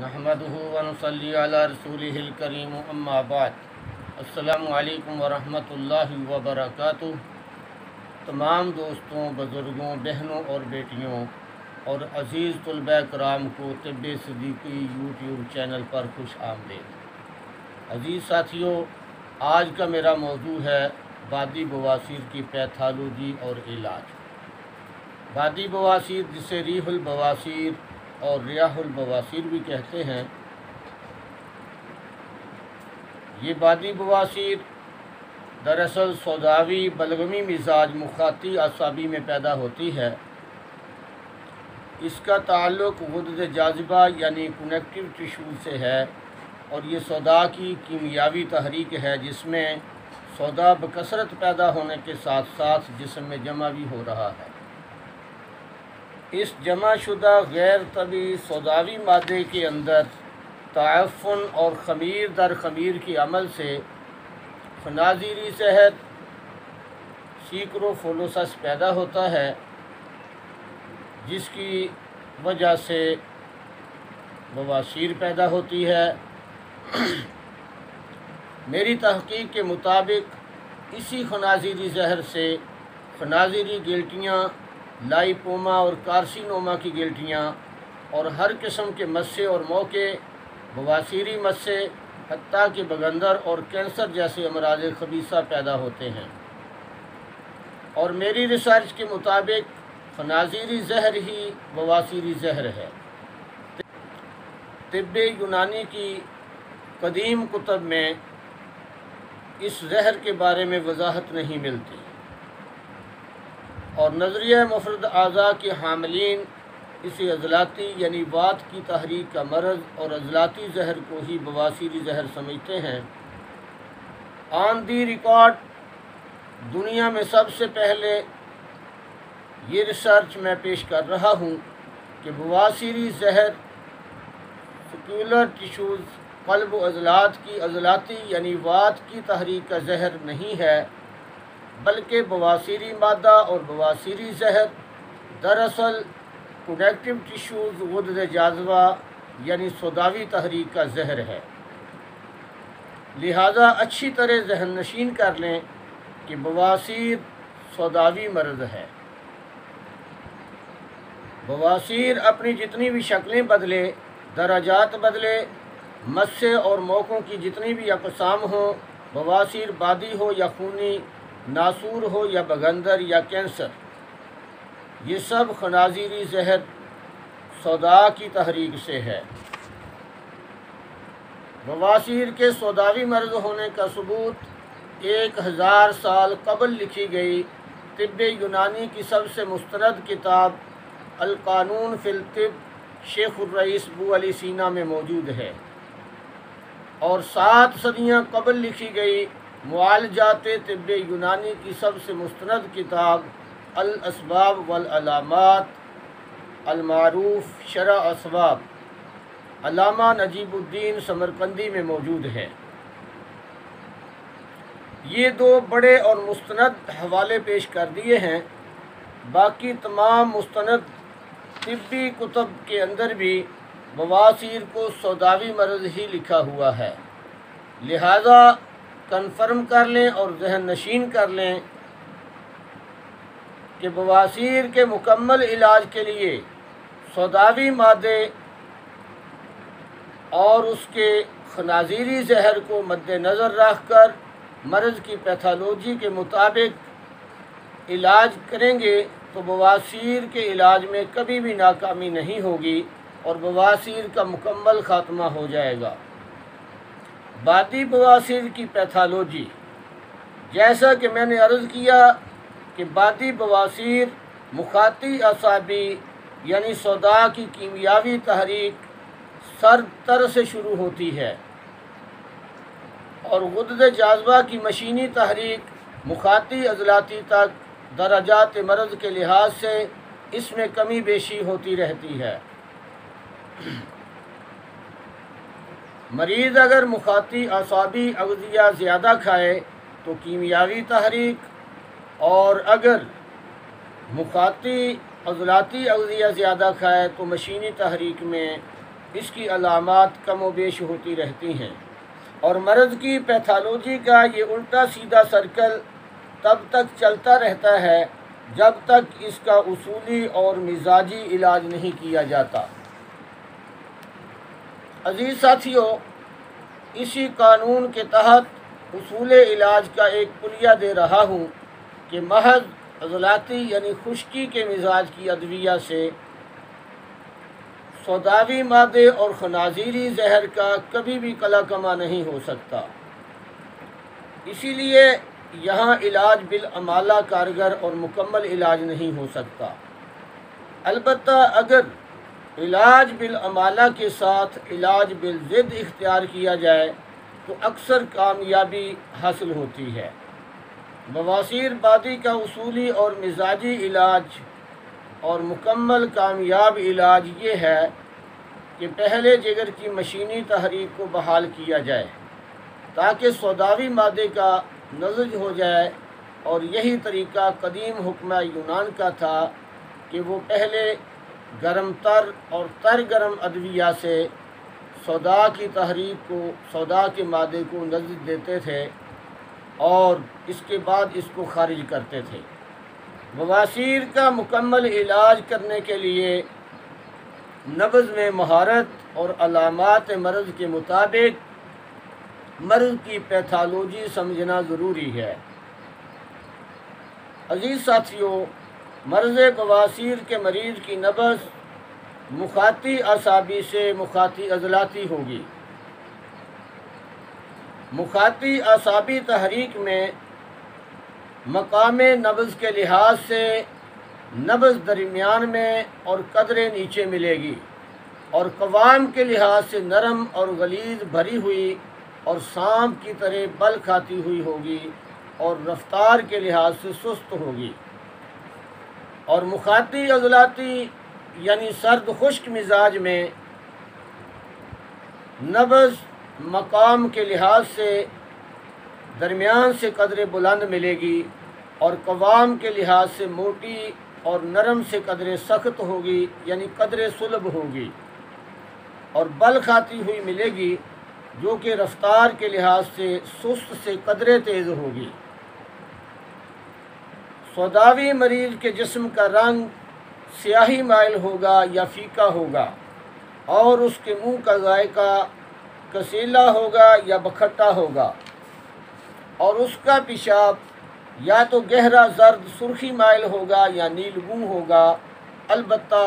نحمدہ ونصلی علی رسولہ الکریم اما بعد۔ السلام علیکم ورحمۃ اللہ وبرکاتہ۔ تمام دوستوں، بزرگوں، بہنوں اور بیٹیوں اور عزیز طلباء کرام کو طب صدیقی یوٹیوب چینل پر خوش آمدید۔ عزیز ساتھیوں، آج کا میرا موضوع ہے بادی بواسیر کی پیتھالوجی اور علاج۔ بادی بواسیر، جسے ریح البواسیر اور ریاح البواسیر بھی کہتے ہیں، یہ بادی بواسیر دراصل سوداوی بلغمی مزاج مخاطی اعصابی میں پیدا ہوتی ہے۔ اس کا تعلق غدد جاذبہ یعنی کنیکٹیو ٹیشو سے ہے، اور یہ سودا کی کیمیاوی تحریک ہے جس میں سودا بکثرت پیدا ہونے کے ساتھ ساتھ جسم میں جمع بھی ہو رہا ہے۔ اس جمع شدہ غیر طبیعی سوداوی مادے کے اندر تعفن اور خمیر در خمیر کے عمل سے خنازیری صحت سیکروفولوسس پیدا ہوتا ہے، جس کی وجہ سے بواسیر پیدا ہوتی ہے۔ میری تحقیق کے مطابق اسی خنازیری زہر سے خنازیری گلٹیاں، لائپوما اور کارسینوما کی گلٹیاں اور ہر قسم کے مسے اور موقع بواسیری مسے، حتیٰ کہ بگندر اور کینسر جیسے امراض خبیثہ پیدا ہوتے ہیں۔ اور میری ریسرچ کے مطابق خنازیری زہر ہی بواسیری زہر ہے۔ طب یونانی کی قدیم کتب میں اس زہر کے بارے میں وضاحت نہیں ملتی، اور نظریہ مفرد اعضاء کے حاملین اسے عضلاتی یعنی وات کی تحریک کا مرض اور عضلاتی زہر کو ہی بواسیری زہر سمجھتے ہیں۔ آن دی ریکارڈ دنیا میں سب سے پہلے یہ ریسرچ میں پیش کر رہا ہوں کہ بواسیری زہر سکیولر ٹیشوز، قلب و عضلات کی عضلاتی یعنی وات کی تحریک کا زہر نہیں ہے، بلکہ بواسیری مادہ اور بواسیری زہر دراصل کنیکٹیو ٹیشوز غدد جاذبہ یعنی سوداوی تحریک کا زہر ہے۔ لہٰذا اچھی طرح ذہن نشین کر لیں کہ بواسیر سوداوی مرض ہے۔ بواسیر اپنی جتنی بھی شکلیں بدلے، درجات بدلے، مسے اور موقعوں کی جتنی بھی اقسام ہوں، بواسیر بادی ہو یا خونی، ناسور ہو یا بگندر یا کینسر، یہ سب خنازیری زہر سودا کی تحریک سے ہے۔ بواسیر کے سوداوی مرض ہونے کا ثبوت 1000 سال قبل لکھی گئی طب یونانی کی سب سے مستند کتاب القانون فی الطب شیخ الرئیس ابو علی سینا میں موجود ہے، اور 7 صدیاں قبل لکھی گئی معالجات طب یونانی کی سب سے مستند کتاب الاسباب والعلامات المعروف شرح اسباب علامہ نجیب الدین سمرقندی میں موجود ہے۔ یہ 2 بڑے اور مستند حوالے پیش کر دیے ہیں۔ باقی تمام مستند طبی کتب کے اندر بھی بواسیر کو سوداوی مرض ہی لکھا ہوا ہے۔ لہذا کنفرم کر لیں اور ذہن نشین کر لیں کہ بواسیر کے مکمل علاج کے لیے سوداوی مادے اور اس کے خنازیری زہر کو مد نظر رکھ کر مرض کی پیتھالوجی کے مطابق علاج کریں گے تو بواسیر کے علاج میں کبھی بھی ناکامی نہیں ہوگی اور بواسیر کا مکمل خاتمہ ہو جائے گا۔ بادی بواسیر کی پیتھالوجی، جیسا کہ میں نے عرض کیا کہ بادی بواسیر مخاطی اعصابی یعنی سودا کی کیمیاوی تحریک سر تر سے شروع ہوتی ہے، اور غدد جاذبہ کی مشینی تحریک مخاطی عضلاتی تک درجات مرض کے لحاظ سے اس میں کمی بیشی ہوتی رہتی ہے۔ مریض اگر مخاطی اعصابی اغذیہ زیادہ کھائے تو کیمیاوی تحریک، اور اگر مخاطی عضلاتی اغذیہ زیادہ کھائے تو مشینی تحریک میں اس کی علامات کم و بیش ہوتی رہتی ہیں، اور مرض کی پیتھالوجی کا یہ الٹا سیدھا سرکل تب تک چلتا رہتا ہے جب تک اس کا اصولی اور مزاجی علاج نہیں کیا جاتا۔ عزیز ساتھیو، اسی قانون کے تحت اصول علاج کا ایک کلیہ دے رہا ہوں کہ محض عضلاتی یعنی خشکی کے مزاج کی ادویہ سے سوداوی مادے اور خنازیری زہر کا کبھی بھی کلا کما نہیں ہو سکتا۔ اسی لیے یہاں علاج بالعمالہ کارگر اور مکمل علاج نہیں ہو سکتا۔ البتہ اگر علاج بالعمالہ کے ساتھ علاج بالضد اختیار کیا جائے تو اکثر کامیابی حاصل ہوتی ہے۔ بواسیر بادی کا اصولی اور مزاجی علاج اور مکمل کامیاب علاج یہ ہے کہ پہلے جگر کی مشینی تحریک کو بحال کیا جائے تاکہ سوداوی مادے کا نضج ہو جائے، اور یہی طریقہ قدیم حکمہ یونان کا تھا کہ وہ پہلے گرم تر اور تر گرم ادویہ سے سودا کی تحریک کو، سودا کے مادے کو نضج دیتے تھے اور اس کے بعد اس کو خارج کرتے تھے۔ بواسیر کا مکمل علاج کرنے کے لیے نبض میں مہارت اور علامات مرض کے مطابق مرض کی پیتھالوجی سمجھنا ضروری ہے۔ عزیز ساتھیو، مرض بواسیر کے مریض کی نبض مخاطی اعصابی سے مخاطی عضلاتی ہوگی۔ مخاطی اعصابی تحریک میں مقام نبض کے لحاظ سے نبض درمیان میں اور قدرے نیچے ملے گی، اور قوام کے لحاظ سے نرم اور غلیظ بھری ہوئی اور سانپ کی طرح بل کھاتی ہوئی ہوگی، اور رفتار کے لحاظ سے سست ہوگی۔ اور مخاطی عضلاتی یعنی سرد خشک مزاج میں نبض مقام کے لحاظ سے درمیان سے قدرے بلند ملے گی، اور قوام کے لحاظ سے موٹی اور نرم سے قدرے سخت ہوگی یعنی قدرے صلب ہوگی، اور بل کھاتی ہوئی ملے گی جو کہ رفتار کے لحاظ سے سست سے قدرے تیز ہوگی۔ سوداوی مریض کے جسم کا رنگ سیاہی مائل ہوگا یا فیکا ہوگا، اور اس کے منہ کا ذائقہ کسیلا ہوگا یا بکھٹا ہوگا، اور اس کا پیشاب یا تو گہرا زرد سرخی مائل ہوگا یا نیلگوں ہوگا۔ البتہ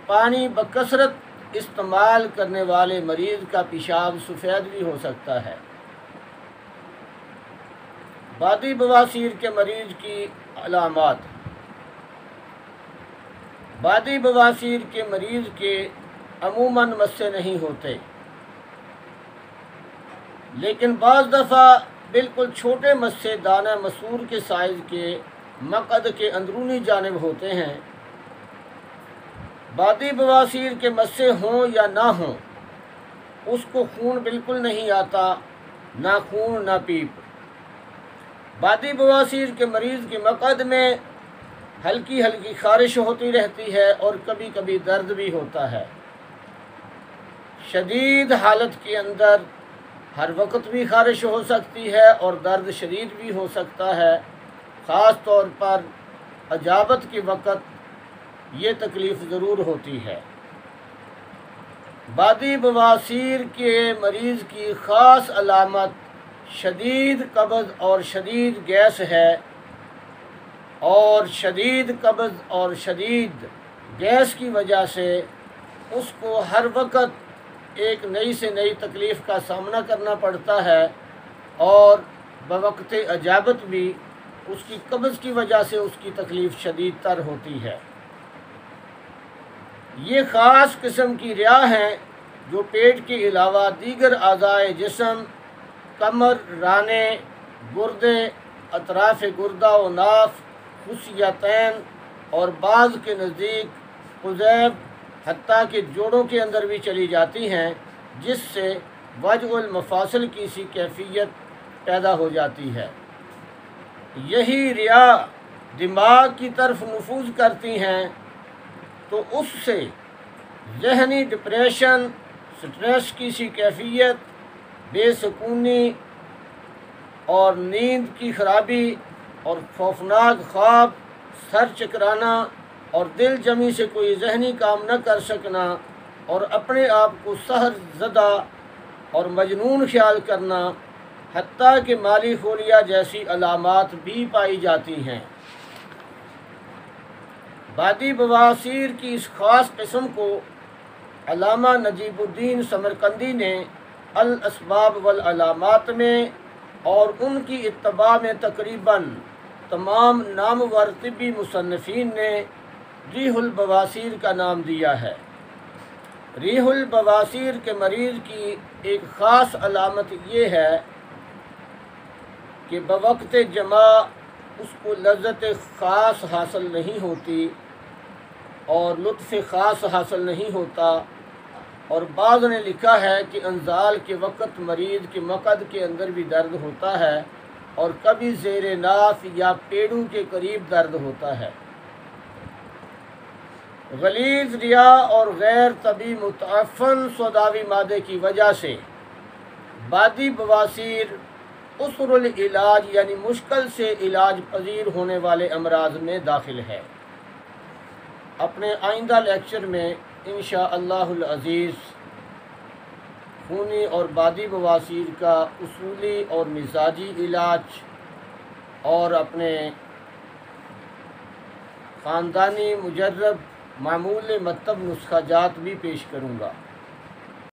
پانی بکثرت استعمال کرنے والے مریض کا پیشاب سفید بھی ہو سکتا ہے۔ بادی بواسیر کے مریض کی علامات۔ بادی بواسیر کے مریض کے عموماً مسے نہیں ہوتے، لیکن بعض دفعہ بالکل چھوٹے مسے دانہ مسور کے سائز کے مقعد کے اندرونی جانب ہوتے ہیں۔ بادی بواسیر کے مسے ہوں یا نہ ہوں، اس کو خون بالکل نہیں آتا، نہ خون نہ پیپ۔ بادی بواسیر کے مریض کے مقعد میں ہلکی ہلکی خارش ہوتی رہتی ہے اور کبھی کبھی درد بھی ہوتا ہے۔ شدید حالت کے اندر ہر وقت بھی خارش ہو سکتی ہے اور درد شدید بھی ہو سکتا ہے، خاص طور پر اجابت کے وقت یہ تکلیف ضرور ہوتی ہے۔ بادی بواسیر کے مریض کی خاص علامت شدید قبض اور شدید گیس ہے، اور شدید قبض اور شدید گیس کی وجہ سے اس کو ہر وقت ایک نئی سے نئی تکلیف کا سامنا کرنا پڑتا ہے، اور بوقت اجابت بھی اس کی قبض کی وجہ سے اس کی تکلیف شدید تر ہوتی ہے۔ یہ خاص قسم کی ریا ہیں جو پیٹ کے علاوہ دیگر اعضائے جسم، کمر، رانے، گردے، اطراف گردہ و ناف، خصیتین اور بعض کے نزدیک قضیب، حتیٰ کہ جوڑوں کے اندر بھی چلی جاتی ہیں، جس سے وجع المفاصل کی سی کیفیت پیدا ہو جاتی ہے۔ یہی ریا دماغ کی طرف نفوذ کرتی ہیں تو اس سے ذہنی ڈپریشن، سٹریس کی سی کیفیت، بے سکونی اور نیند کی خرابی اور خوفناک خواب، سر چکرانا اور دل جمی سے کوئی ذہنی کام نہ کر سکنا اور اپنے آپ کو سحر زدہ اور مجنون خیال کرنا، حتیٰ کہ مالی خولیہ جیسی علامات بھی پائی جاتی ہیں۔ بادی بواسیر کی اس خاص قسم کو علامہ نجیب الدین سمرقندی نے الاسباب والعلامات میں اور ان کی اتباع میں تقریباً تمام نامور طبی مصنفین نے ریح البواسیر کا نام دیا ہے۔ ریح البواسیر کے مریض کی ایک خاص علامت یہ ہے کہ بوقت جماع اس کو لذت خاص حاصل نہیں ہوتی اور لطف خاص حاصل نہیں ہوتا، اور بعض نے لکھا ہے کہ انزال کے وقت مریض کے مقعد کے اندر بھی درد ہوتا ہے اور کبھی زیر ناف یا پیڑوں کے قریب درد ہوتا ہے۔ غلیظ ریا اور غیر طبی متعفن سوداوی مادے کی وجہ سے بادی بواسیر عسر العلاج یعنی مشکل سے علاج پذیر ہونے والے امراض میں داخل ہے۔ اپنے آئندہ لیکچر میں انشاءاللہ العزیز خونی اور بادی بواسیر کا اصولی اور مزاجی علاج اور اپنے خاندانی مجرب معمول مطب نسخہ جات بھی پیش کروں گا۔